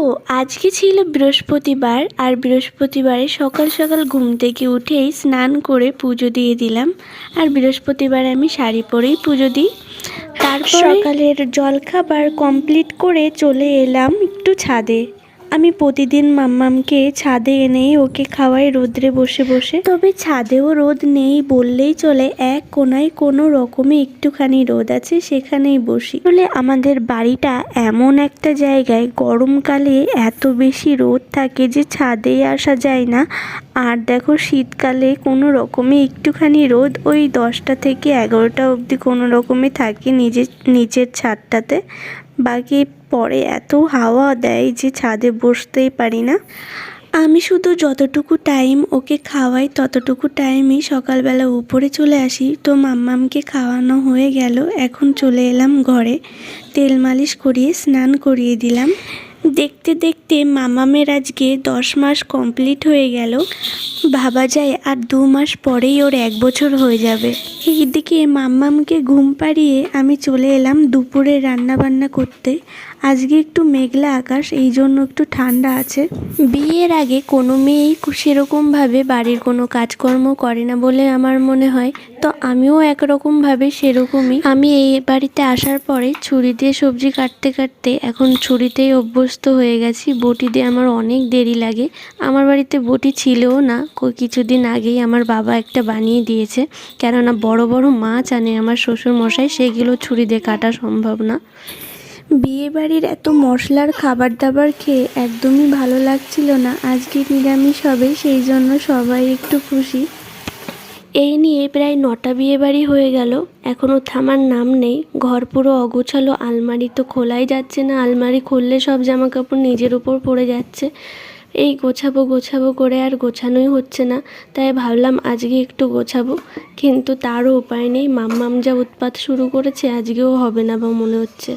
তো আজকে ছিল বৃহস্পতিবার, আর বৃহস্পতিবারে সকাল সকাল ঘুম থেকে উঠেই স্নান করে পুজো দিয়ে দিলাম। আর বৃহস্পতিবার আমি শাড়ি পরেই পুজো দিই। তারপর সকালের জলখাবার কমপ্লিট করে চলে এলাম একটু ছাদে। আমি প্রতিদিন মাম্মামকে ছাদে এনেই ওকে খাওয়াই রোদ্রে বসে বসে। তবে ছাদেও রোদ নেই বললেই চলে, এক কোনায় কোনো রকমে একটুখানি রোদ আছে, সেখানেই বসি। আসলে আমাদের বাড়িটা এমন একটা জায়গায় গরমকালে এত বেশি রোদ থাকে যে ছাদে আসা যায় না। আর দেখো শীতকালে কোনো রকমে একটুখানি রোদ ওই 10টা থেকে 11টা অবধি কোনো রকমে থাকে নিচের ছাদটাতে। বাকি পরে এত হাওয়া দেয় যে ছাদে বসতেই পারি না। আমি শুধু যতটুকু টাইম ওকে খাওয়াই ততটুকু টাইমই সকালবেলা উপরে চলে আসি। তো মাম্মামকে খাওয়ানো হয়ে গেল, এখন চলে এলাম ঘরে, তেল মালিশ করিয়ে স্নান করিয়ে দিলাম। দেখতে দেখতে মামামের আজকে 10 মাস কমপ্লিট হয়ে গেল। ভাবা যায় আর 2 মাস পরেই ওর 1 বছর হয়ে যাবে। এইদিকে মাম্মামকে ঘুম পাড়িয়ে আমি চলে এলাম দুপুরে রান্না বান্না করতে। আজকে একটু মেঘলা আকাশ, এই জন্য একটু ঠান্ডা আছে। বিয়ের আগে কোনো মেয়েই সেরকমভাবে বাড়ির কোনো কাজকর্ম করে না বলে আমার মনে হয়। তো আমিও একরকমভাবে সেরকমই। আমি এই বাড়িতে আসার পরে ছুরি দিয়ে সবজি কাটতে কাটতে এখন ছুরিতেই অভ্যস্ত হয়ে গেছি। বটি দিয়ে আমার অনেক দেরি লাগে। আমার বাড়িতে বটি ছিলও না, কিছুদিন আগেই আমার বাবা একটা বানিয়ে দিয়েছে। কেননা বড় বড় মাছ আনে আমার শ্বশুর মশাই, সেগুলো ছুরি দিয়ে কাটা সম্ভব না। বিয়ে বাড়ির এত মশলার খাবার দাবার খেয়ে একদমই ভালো লাগছিল না। আজকে নিরামিষ হবে, সেই জন্য সবাই একটু খুশি। এই নিয়ে প্রায় 9টা বিয়ে বাড়ি হয়ে গেল, এখনও থামার নাম নেই। ঘর পুরো অগোছালো, আলমারি তো খোলাই যাচ্ছে না। আলমারি খুললে সব জামা কাপড় নিজের উপর পড়ে যাচ্ছে। এই গোছাবো গোছাবো করে আর গোছানোই হচ্ছে না। তাই ভাবলাম আজকে একটু গোছাবো, কিন্তু তারও উপায় নেই। মাম্মাম যা উৎপাত শুরু করেছে, আজকেও হবে না বা মনে হচ্ছে।